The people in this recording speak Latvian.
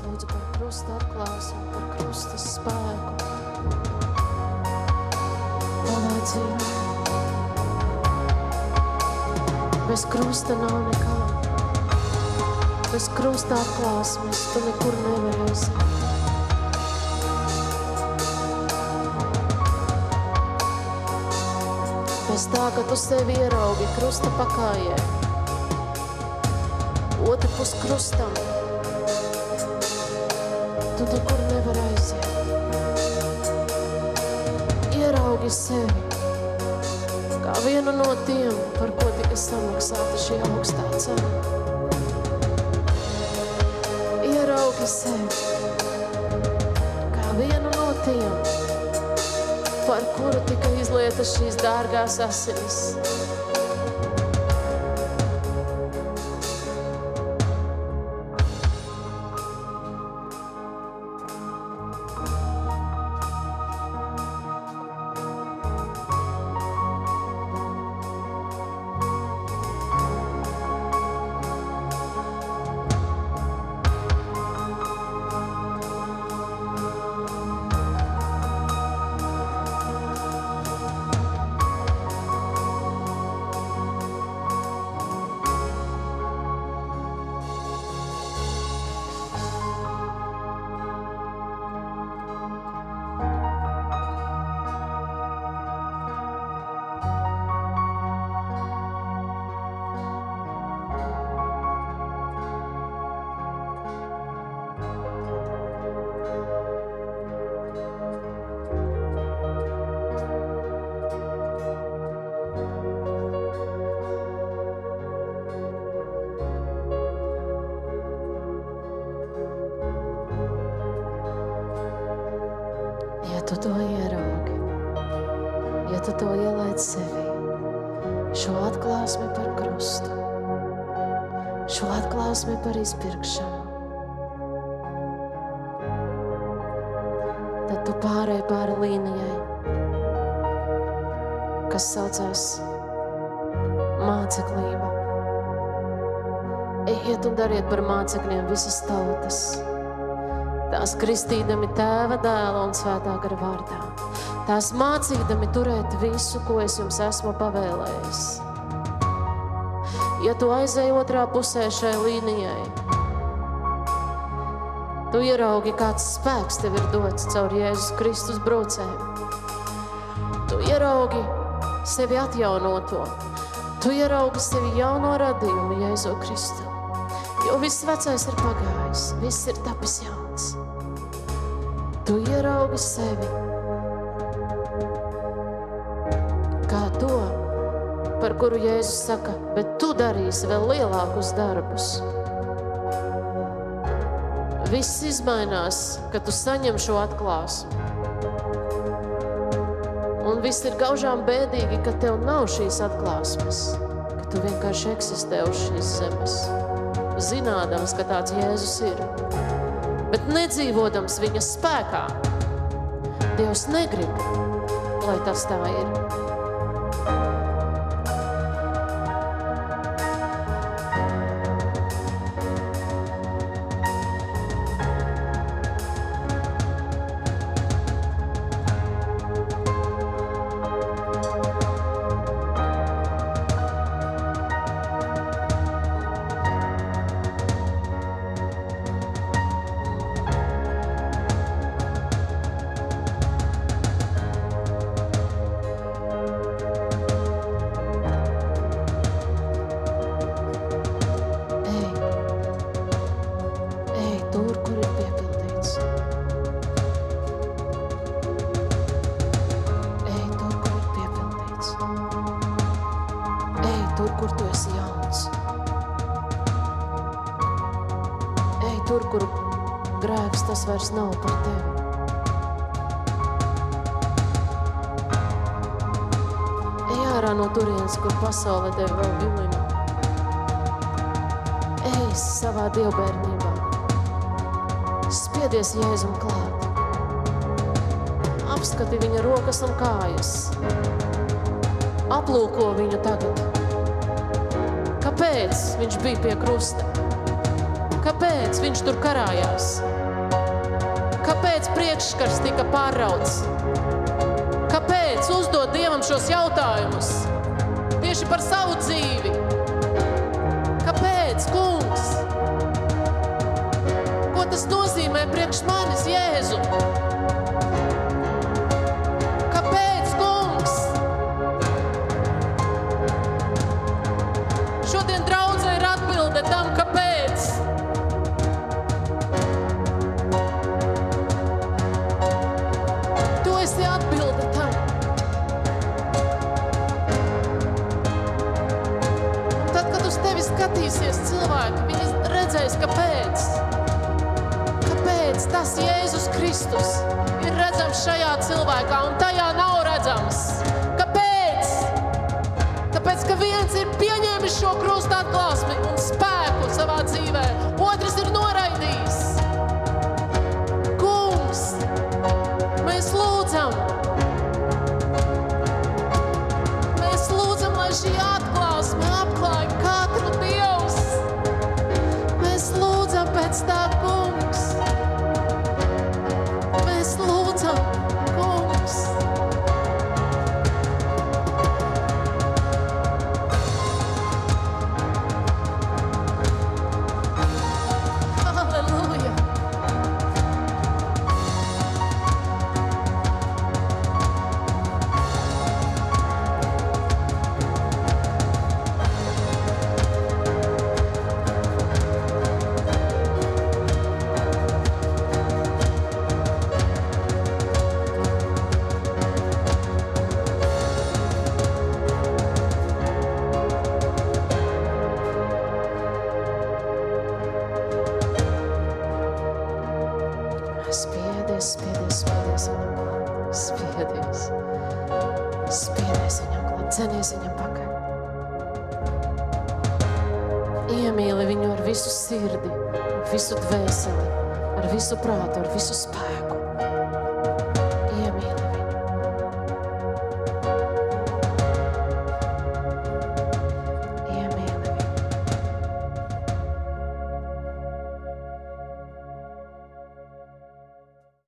lūdzu par krusta atklāsmu, par krusta spēku. Palīdzību. Bez krusta nav nekā. Bez krusta atklāsmes tu nekur nevarēsi. Bez tā, ka tu sevi ieraugi krusta pakājē. Otru pus krustam. Tu nekur nevar aiziet. Ieraugi sevi kā vienu no tiem, par ko tika samaksāta šī augstā cena. Ieraugi sevi kā vienu no tiem, par kuru tika izlietas šīs dārgās asinis. Tu to ieraugi, ja tu to ielaid sevī, šo atklāsmi par krustu, šo atklāsmi par izpirkšanu, tad tu pārēj pāri līnijai, kas saucās māceklība. Ejiet un dariet par mācekļiem visas tautas, tās kristīdami Tēva, Dēla un Svētā gara vārdā. Tās mācīdami turēt visu, ko es jums esmu pavēlējis. Ja tu aizej otrā pusē šai līnijai, tu ieraugi, kāds spēks tev ir dots caur Jēzus Kristus brūcēm. Tu ieraugi sevi atjaunoto. Tu ieraugi sevi jauno radījumu Jēzu Kristu. Jo viss vecais ir pagājis, viss ir tapis jauns. Tu ieraugi sevi kā to, par kuru Jēzus saka, bet tu darīsi vēl lielākus darbus. Viss izmainās, kad tu saņem šo atklāsmu. Un viss ir gaužām bēdīgi, ka tev nav šīs atklāsmes, ka tu vienkārši eksistē uz šīs zemes, zinādams, ka tāds Jēzus ir. Bet nedzīvodams viņa spēkā, Dievs negrib, lai tas tā ir. Tur, kur grēks, tas vairs nav par tevi. Ej ārā no turienes, kur pasaule tevi vēl vilina. Ej savā dievbērnībā. Spiedies Jēzum klāt. Apskati viņa rokas un kājas. Aplūko viņu tagad. Kāpēc viņš bija pie krusta? Kāpēc viņš tur karājās? Kāpēc priekšskars tika pārrauts? Kāpēc uzdot Dievam šos jautājumus? Tieši par savu dzīvi. Kāpēc, kungs? Ko tas nozīmē priekš manis, Jēzu? Kāpēc, kungs? Šodien draudzē ir atbilde tam, kāpēc. Tu esi atbilde tam. Tad, kad uz tevi skatīsies cilvēki, viņi redzēs, kāpēc. Kāpēc tas Jēzus Kristus ir redzams šajā cilvēkā un tajā nav redzams? Kāpēc? Tāpēc, ka viens ir pieņēmis šo krusta atklāsmi un spēku savā dzīvē, otrs ir noraidījis. Kungs, mēs lūdzam, lai šī atklāsme apklāj katru Dievs. Mēs lūdzam pēc tā, kungs. Mēs lūdzam, kungs. Halleluja. Spiedies viņam klāt, cenies viņam pakaļ. Iemīli viņu ar visu sirdi, ar visu dvēseli, ar visu prātu, ar visu spēku.